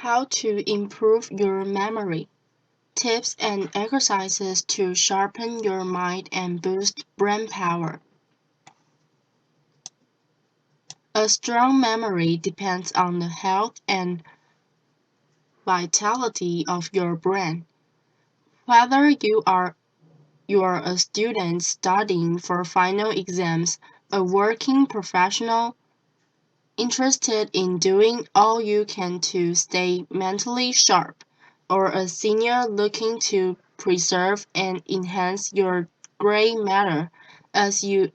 How to improve your memory. Tips and exercises to sharpen your mind and boost brain power. A strong memory depends on the health and vitality of your brain. Whether you are a student studying for final exams, a working professional interested in doing all you can to stay mentally sharp, or a senior looking to preserve and enhance your gray matter as you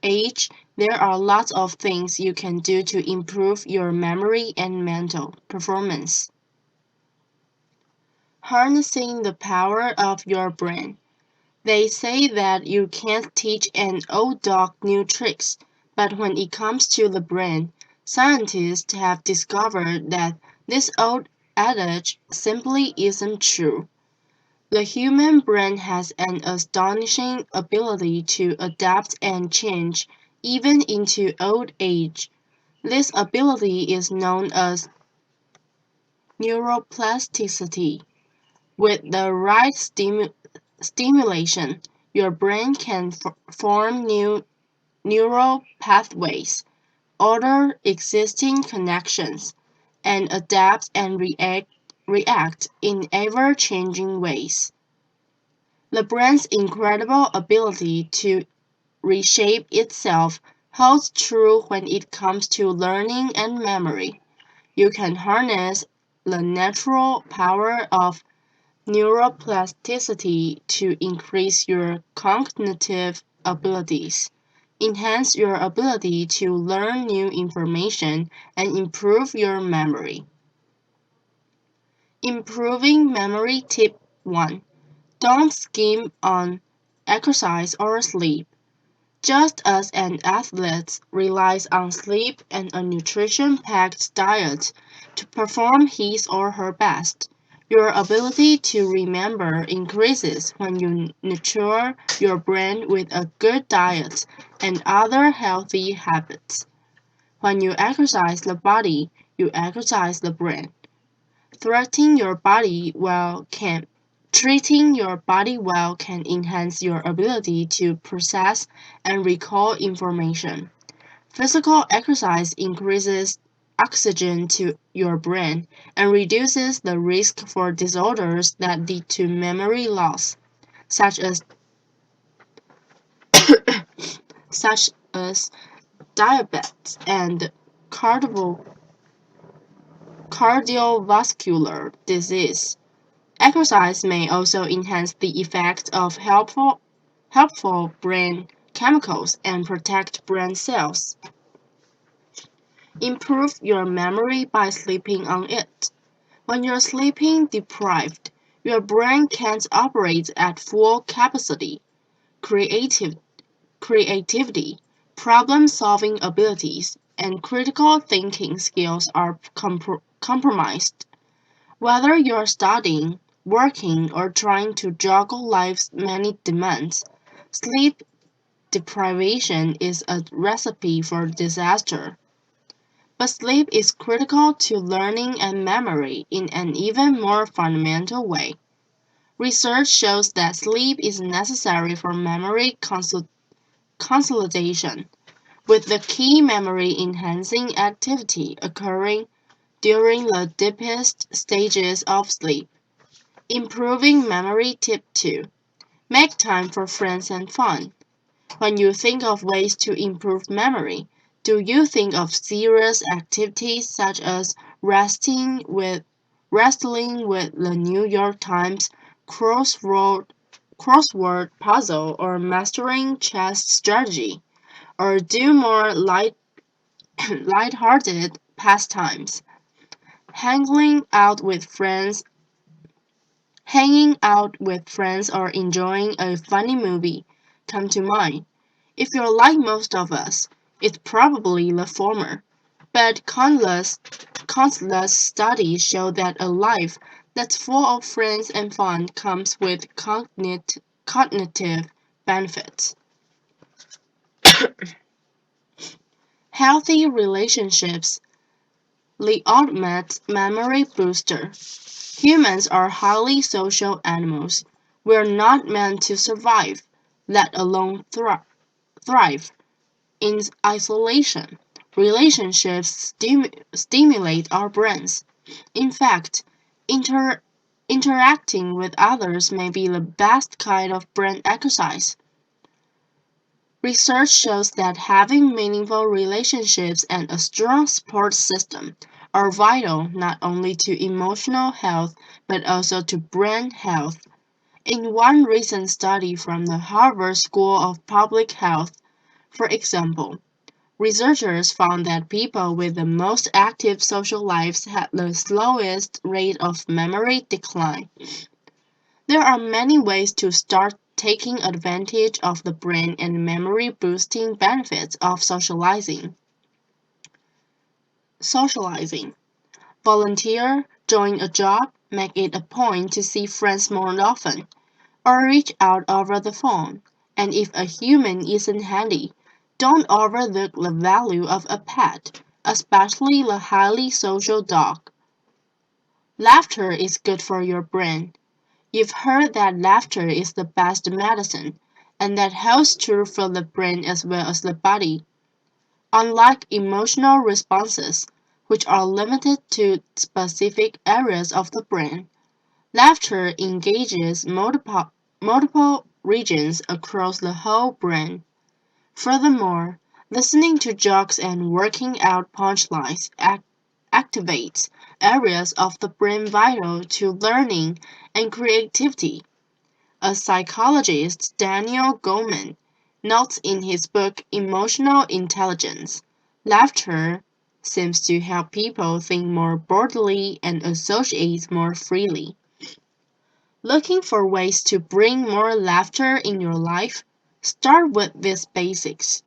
age, there are lots of things you can do to improve your memory and mental performance. Harnessing the power of your brain. They say that you can't teach an old dog new tricks, but when it comes to the brain, scientists have discovered that this old adage simply isn't true. The human brain has an astonishing ability to adapt and change even into old age. This ability is known as neuroplasticity. With the right stimulation, your brain can form new neural pathways, alter existing connections, and adapt and react in ever-changing ways. The brain's incredible ability to reshape itself holds true when it comes to learning and memory. You can harness the natural power of neuroplasticity to increase your cognitive abilities, enhance your ability to learn new information, and improve your memory. Improving memory tip 1. Don't skimp on exercise or sleep. Just as an athlete relies on sleep and a nutrition-packed diet to perform his or her best, your ability to remember increases when you nurture your brain with a good diet and other healthy habits. When you exercise the body, you exercise the brain. Treating your body well can enhance your ability to process and recall information. Physical exercise increases oxygen to your brain and reduces the risk for disorders that lead to memory loss, such as such as diabetes and cardiovascular disease. Exercise may also enhance the effect of helpful brain chemicals and protect brain cells. Improve your memory by sleeping on it. When you're sleeping deprived, your brain can't operate at full capacity. Creative, Creativity, problem-solving abilities, and critical thinking skills are compromised. Whether you're studying, working, or trying to juggle life's many demands, sleep deprivation is a recipe for disaster. But sleep is critical to learning and memory in an even more fundamental way. Research shows that sleep is necessary for memory consolidation, with the key memory-enhancing activity occurring during the deepest stages of sleep. Improving memory tip 2. Make time for friends and fun. When you think of ways to improve memory, do you think of serious activities such as wrestling with the New York Times crossword puzzle or mastering chess strategy, or do more light-hearted pastimes? Hanging out with friends Hanging out with friends or enjoying a funny movie come to mind. If you're like most of us, it's probably the former. But countless studies show that a life that's full of friends and fun comes with cognitive benefits. Healthy relationships The ultimate memory booster. Humans are highly social animals. We're not meant to survive, let alone thrive, in isolation. Relationships stimulate our brains. In fact, interacting with others may be the best kind of brain exercise. Research shows that having meaningful relationships and a strong support system are vital not only to emotional health but also to brain health. In one recent study from the Harvard School of Public Health, for example, researchers found that people with the most active social lives had the slowest rate of memory decline. There are many ways to start taking advantage of the brain and memory boosting benefits of socializing. Socializing. Volunteer, join a job, make it a point to see friends more often, or reach out over the phone. And if a human isn't handy, don't overlook the value of a pet, especially the highly social dog. Laughter is good for your brain. You've heard that laughter is the best medicine, and that holds true for the brain as well as the body. Unlike emotional responses, which are limited to specific areas of the brain, laughter engages multiple regions across the whole brain. Furthermore, listening to jokes and working out punchlines activates areas of the brain vital to learning and creativity. As psychologist Daniel Goleman notes in his book Emotional Intelligence, laughter seems to help people think more broadly and associate more freely. Looking for ways to bring more laughter in your life? Start with these basics.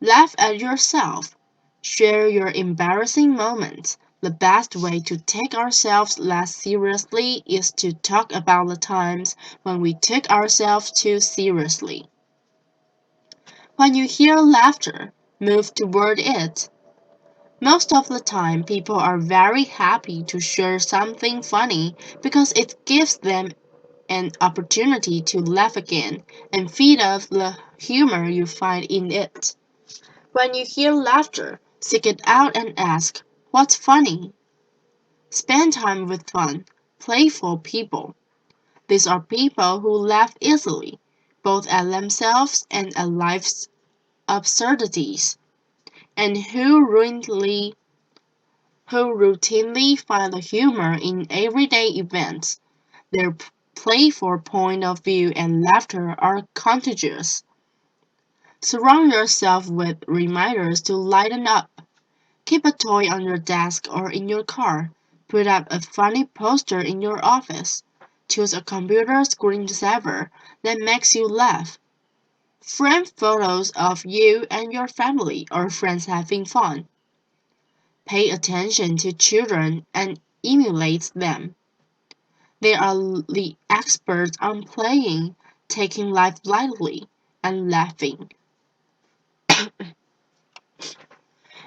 Laugh at yourself. Share your embarrassing moments. The best way to take ourselves less seriously is to talk about the times when we took ourselves too seriously. When you hear laughter, move toward it. Most of the time, people are very happy to share something funny because it gives them an opportunity to laugh again and feed off the humor you find in it. When you hear laughter, seek it out and ask, "What's funny?" Spend time with fun, playful people. These are people who laugh easily, both at themselves and at life's absurdities, and who routinely find the humor in everyday events. Their playful point of view and laughter are contagious. Surround yourself with reminders to lighten up. Keep a toy on your desk or in your car. Put up a funny poster in your office. Choose a computer screensaver that makes you laugh. Frame photos of you and your family or friends having fun. Pay attention to children and emulate them. They are the experts on playing, taking life lightly, and laughing.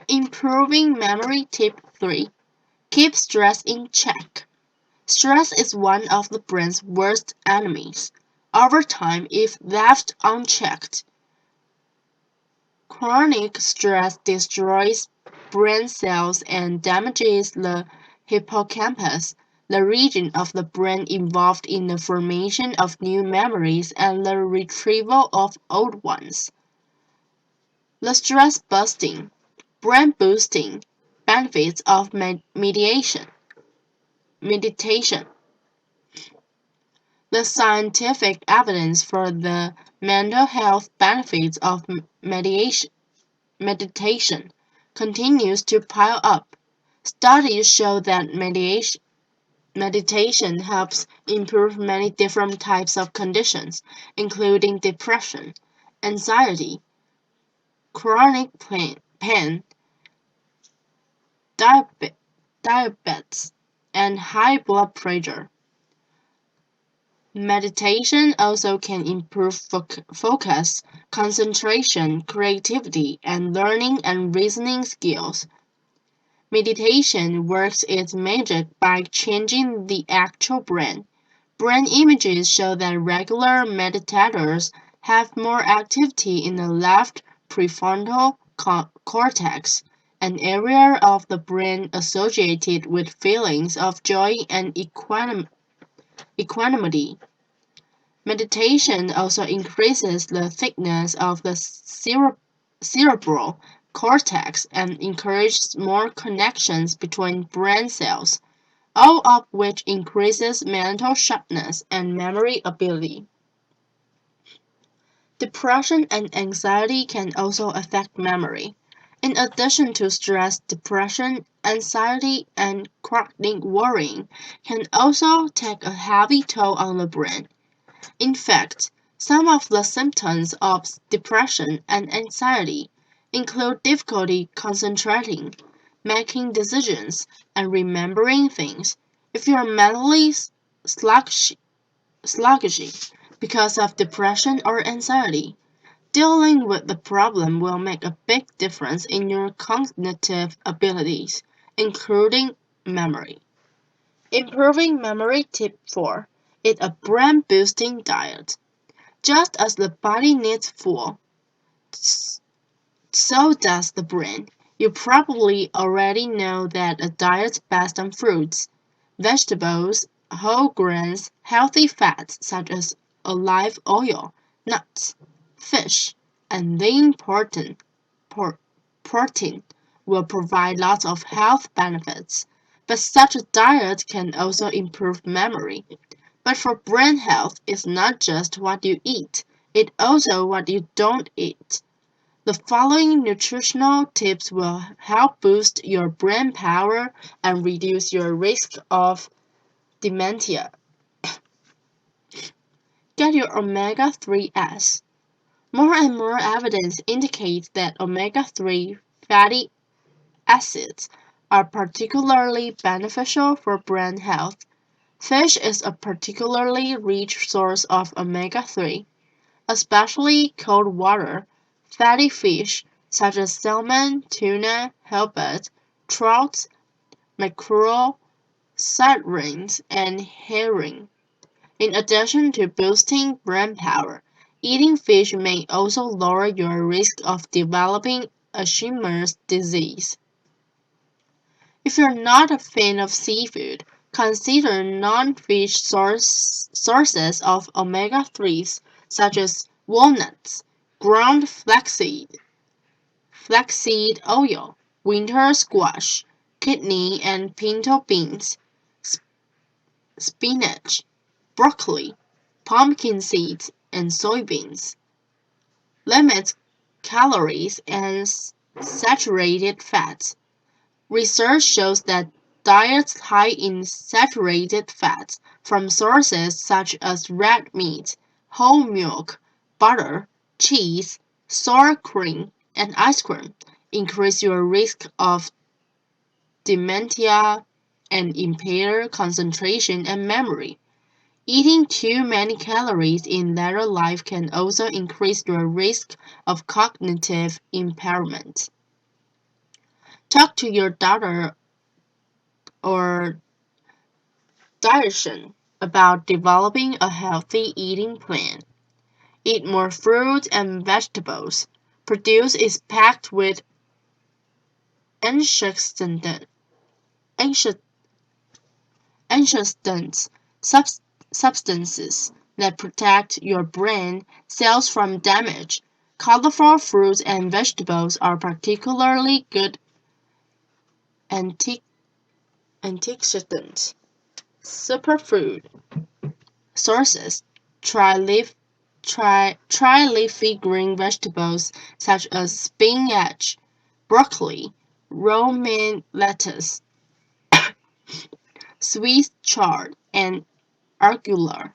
Improving memory tip 3. Keep stress in check. Stress is one of the brain's worst enemies. Over time, if left unchecked, chronic stress destroys brain cells and damages the hippocampus, the region of the brain involved in the formation of new memories and the retrieval of old ones. The stress busting, brain boosting benefits of meditation. The scientific evidence for the mental health benefits of meditation continues to pile up. Studies show that meditation helps improve many different types of conditions, including depression, anxiety, chronic pain, diabetes, and high blood pressure. Meditation also can improve focus, concentration, creativity, and learning and reasoning skills. Meditation works its magic by changing the actual brain. Brain images show that regular meditators have more activity in the left prefrontal cortex, an area of the brain associated with feelings of joy and equanimity. Meditation also increases the thickness of the cerebral cortex and encourages more connections between brain cells, all of which increases mental sharpness and memory ability. Depression and anxiety can also affect memory. In addition to stress, depression, anxiety, and chronic worrying can also take a heavy toll on the brain. In fact, some of the symptoms of depression and anxiety include difficulty concentrating, making decisions, and remembering things. If you are mentally sluggish because of depression or anxiety, dealing with the problem will make a big difference in your cognitive abilities, including memory. Improving memory tip 4. Eat a brain-boosting diet. Just as the body needs fuel, so does the brain. You probably already know that a diet based on fruits, vegetables, whole grains, healthy fats such as olive oil, nuts, fish, and lean protein will provide lots of health benefits. But such a diet can also improve memory. But for brain health, it's not just what you eat, it's also what you don't eat. The following nutritional tips will help boost your brain power and reduce your risk of dementia. Get your omega-3s. More and more evidence indicates that omega-3 fatty acids are particularly beneficial for brain health. Fish is a particularly rich source of omega-3, especially cold water, fatty fish such as salmon, tuna, halibut, trout, mackerel, sardines, and herring. In addition to boosting brain power, eating fish may also lower your risk of developing Alzheimer's disease. If you're not a fan of seafood, consider non-fish sources of omega-3s such as walnuts, ground flaxseed oil, winter squash, kidney and pinto beans, spinach, broccoli, pumpkin seeds, and soybeans. Limit calories and saturated fats. Research shows that diets high in saturated fats from sources such as red meat, whole milk, butter, cheese, sour cream, and ice cream increase your risk of dementia and impair concentration and memory. Eating too many calories in later life can also increase your risk of cognitive impairment. Talk to your doctor or dietitian about developing a healthy eating plan. Eat more fruit and vegetables. Produce is packed with antioxidants, substances that protect your brain cells from damage. Colorful fruits and vegetables are particularly good antioxidants. Superfood sources: leafy green vegetables such as spinach, broccoli, romaine lettuce, sweet chard, and arugula,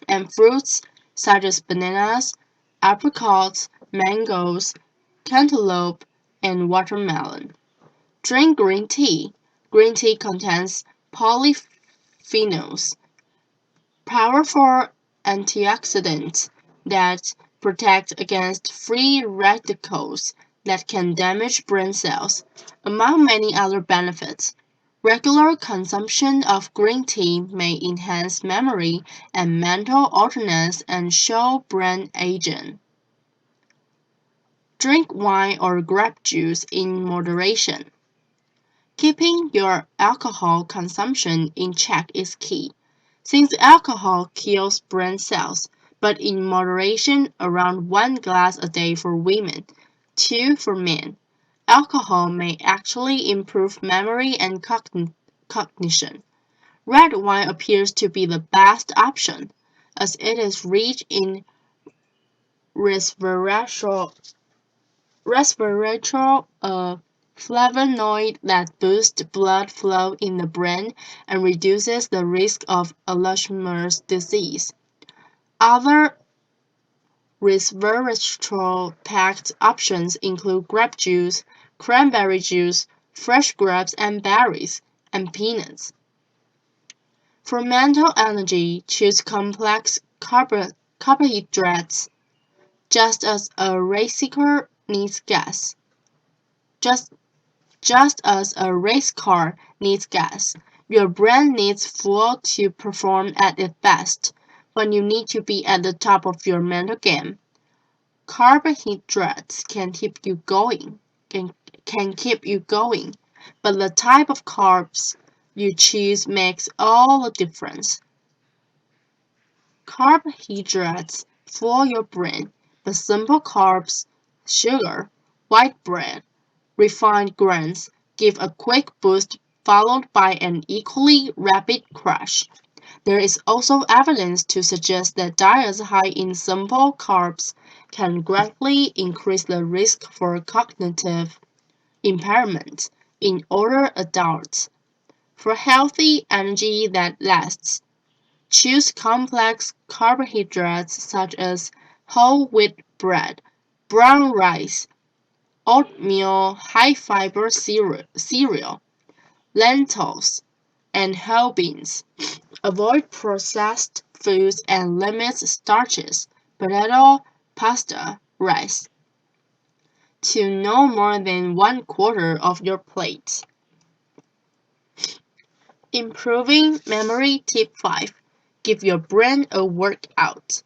and fruits such as bananas, apricots, mangoes, cantaloupe, and watermelon. Drink green tea. Green tea contains polyphenols, powerful antioxidants that protect against free radicals that can damage brain cells, among many other benefits. Regular consumption of green tea may enhance memory and mental alertness and slow brain aging. Drink wine or grape juice in moderation. Keeping your alcohol consumption in check is key, since alcohol kills brain cells, but in moderation around 1 glass a day for women, 2 for men. Alcohol may actually improve memory and cognition. Red wine appears to be the best option, as it is rich in resveratrol, a flavonoid that boosts blood flow in the brain and reduces the risk of Alzheimer's disease. Other resveratrol-packed options include grape juice, cranberry juice, fresh grapes and berries, and peanuts. For mental energy, choose complex carbohydrates, just as a race car needs gas. Just as a race car needs gas, your brain needs fuel to perform at its best when you need to be at the top of your mental game. Carbohydrates can keep you going, but the type of carbs you choose makes all the difference. Carbohydrates fuel your brain, but simple carbs, sugar, white bread, refined grains give a quick boost followed by an equally rapid crash. There is also evidence to suggest that diets high in simple carbs can greatly increase the risk for cognitive impairment in older adults. For healthy energy that lasts, choose complex carbohydrates such as whole wheat bread, brown rice, oatmeal, high-fiber cereal, lentils, and whole beans. Avoid processed foods and limit starches, potato, pasta, rice, to no more than 1/4 of your plate. Improving memory tip 5. Give your brain a workout.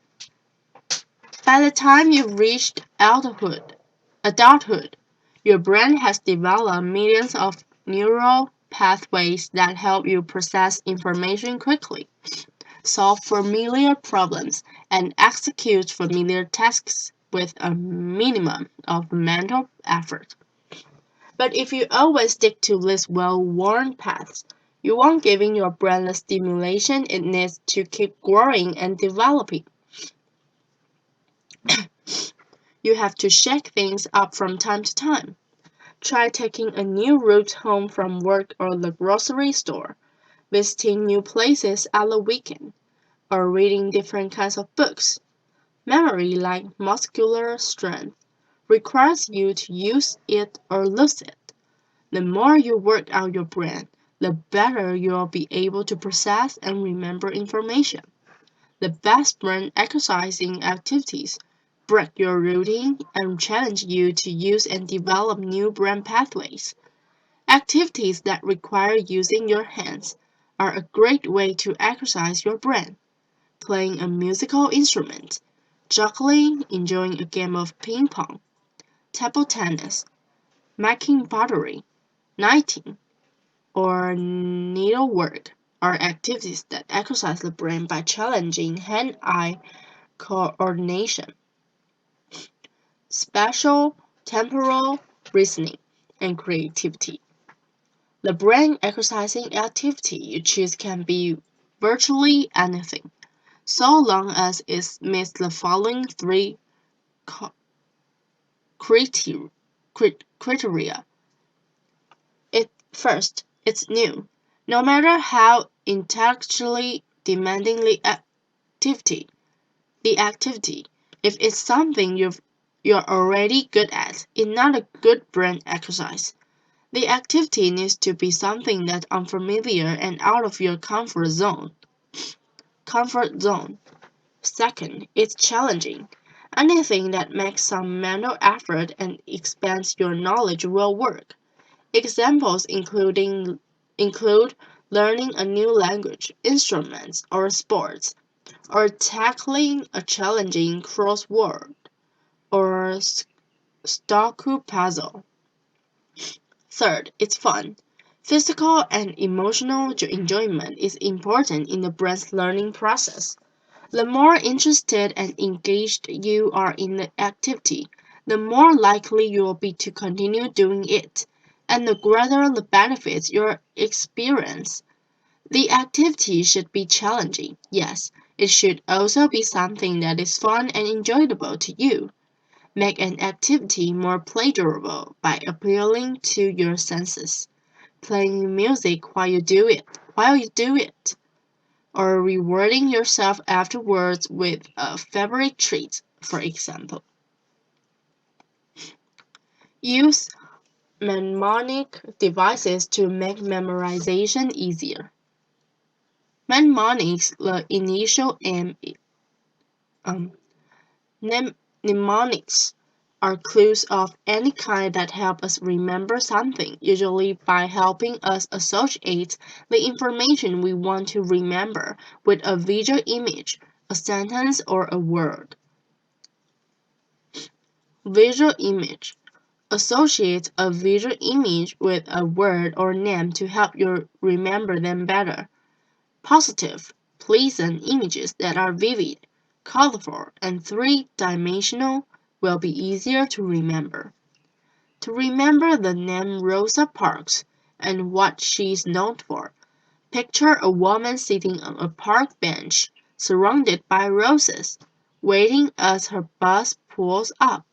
By the time you've reached adulthood, your brain has developed millions of neural pathways that help you process information quickly, solve familiar problems, and execute familiar tasks with a minimum of mental effort. But if you always stick to these well-worn paths, you won't giving your brain the stimulation it needs to keep growing and developing. You have to shake things up from time to time. Try taking a new route home from work or the grocery store, visiting new places at the weekend, or reading different kinds of books. Memory, like muscular strength, requires you to use it or lose it. The more you work out your brain, the better you'll be able to process and remember information. The best brain exercising activities break your routine and challenge you to use and develop new brain pathways. Activities that require using your hands are a great way to exercise your brain. Playing a musical instrument, juggling, enjoying a game of ping pong, table tennis, making pottery, knitting, or needlework are activities that exercise the brain by challenging hand-eye coordination, spatial, temporal reasoning, and creativity. The brain exercising activity you choose can be virtually anything, so long as it meets the following 3 criteria. First, it's new. No matter how intellectually demanding the activity, if it's something you're already good at, it's not a good brain exercise. The activity needs to be something that's unfamiliar and out of your comfort zone. Second, it's challenging. Anything that makes some mental effort and expands your knowledge will work. Examples include learning a new language, instruments, or sports, or tackling a challenging crossword or Sudoku puzzle. Third, it's fun. Physical and emotional enjoyment is important in the brain's learning process. The more interested and engaged you are in the activity, the more likely you will be to continue doing it, and the greater the benefits you'll experience. The activity should be challenging, yes. It should also be something that is fun and enjoyable to you. Make an activity more pleasurable by appealing to your senses, playing music while you do it, or rewarding yourself afterwards with a favorite treat, for example. Use mnemonic devices to make memorization easier. Mnemonics, the initial um, mnemonics are clues of any kind that help us remember something, usually by helping us associate the information we want to remember with a visual image, a sentence, or a word. Visual image. Associate a visual image with a word or name to help you remember them better. Positive, pleasant images that are vivid, colorful, and three-dimensional will be easier to remember. To remember the name Rosa Parks and what she is known for, picture a woman sitting on a park bench, surrounded by roses, waiting as her bus pulls up.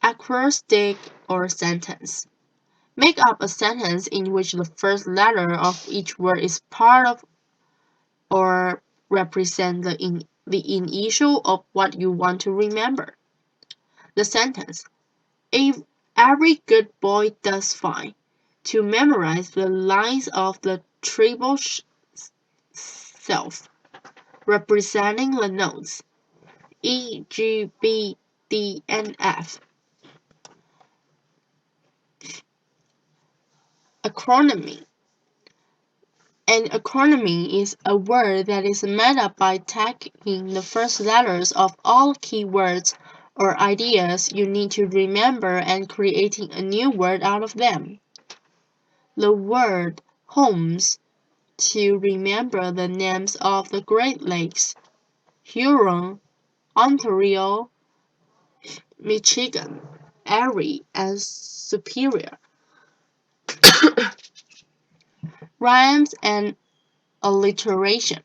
Acrostic or sentence. Make up a sentence in which the first letter of each word is part of or represent the initial of what you want to remember. The sentence, every good boy does fine. To memorize the lines of the treble self, representing the notes E, G, B, D, and F. Acronym. An acronym is a word that is made up by taking the first letters of all keywords or ideas you need to remember and creating a new word out of them. The word Holmes to remember the names of the Great Lakes, Huron, Ontario, Michigan, Erie, and Superior. Rhymes and alliteration.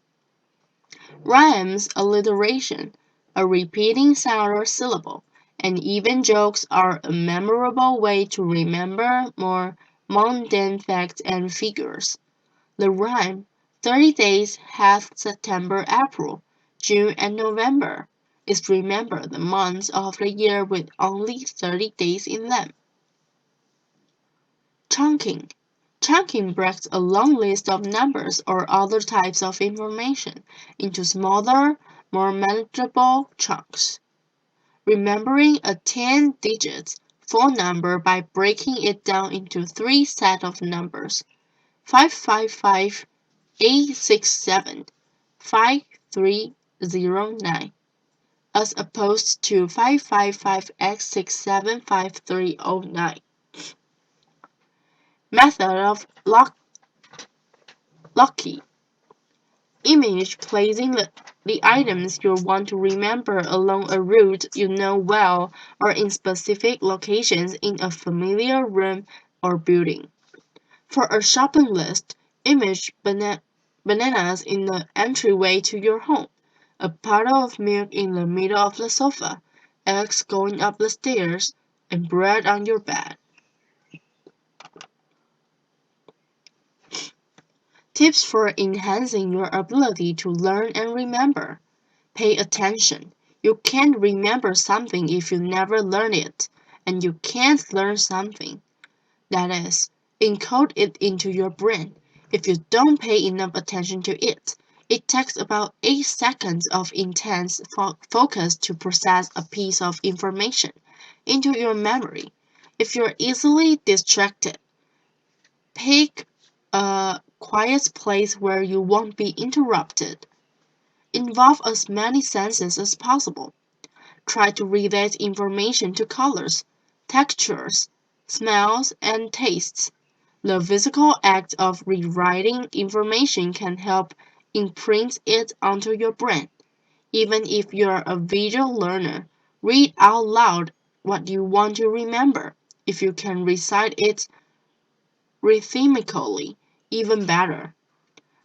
Rhymes, alliteration, a repeating sound or syllable, and even jokes are a memorable way to remember more mundane facts and figures. The rhyme 30 days have September, April, June, and November is remember the months of the year with only 30 days in them. Chunking. Chunking breaks a long list of numbers or other types of information into smaller, more manageable chunks. Remembering a 10-digit phone number by breaking it down into three sets of numbers: 555 867 5309, as opposed to 555x675309. Method of Locky. Image placing the items you want to remember along a route you know well or in specific locations in a familiar room or building. For a shopping list, image bananas in the entryway to your home, a bottle of milk in the middle of the sofa, eggs going up the stairs, and bread on your bed. Tips for enhancing your ability to learn and remember. Pay attention. You can't remember something if you never learn it, and you can't learn something, that is, encode it into your brain, if you don't pay enough attention to it. It takes about 8 seconds of intense focus to process a piece of information into your memory. If you're easily distracted, pick a quiet place where you won't be interrupted. Involve as many senses as possible. Try to relate information to colors, textures, smells, and tastes. The physical act of rewriting information can help imprint it onto your brain. Even if you're a visual learner, read out loud what you want to remember. If you can recite it rhythmically, even better.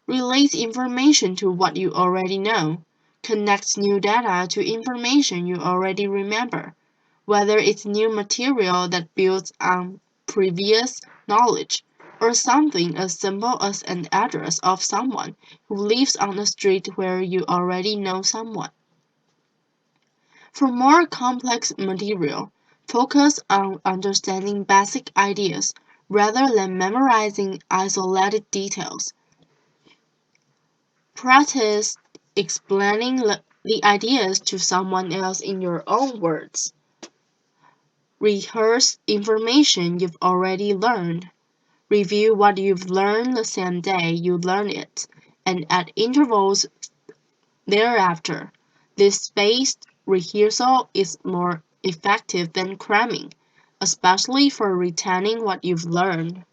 Relate information to what you already know. Connect new data to information you already remember, whether it's new material that builds on previous knowledge, or something as simple as an address of someone who lives on a street where you already know someone. For more complex material, focus on understanding basic ideas rather than memorizing isolated details. Practice explaining the ideas to someone else in your own words. Rehearse information you've already learned. Review what you've learned the same day you learn it, and at intervals thereafter. This spaced rehearsal is more effective than cramming, especially for retaining what you've learned.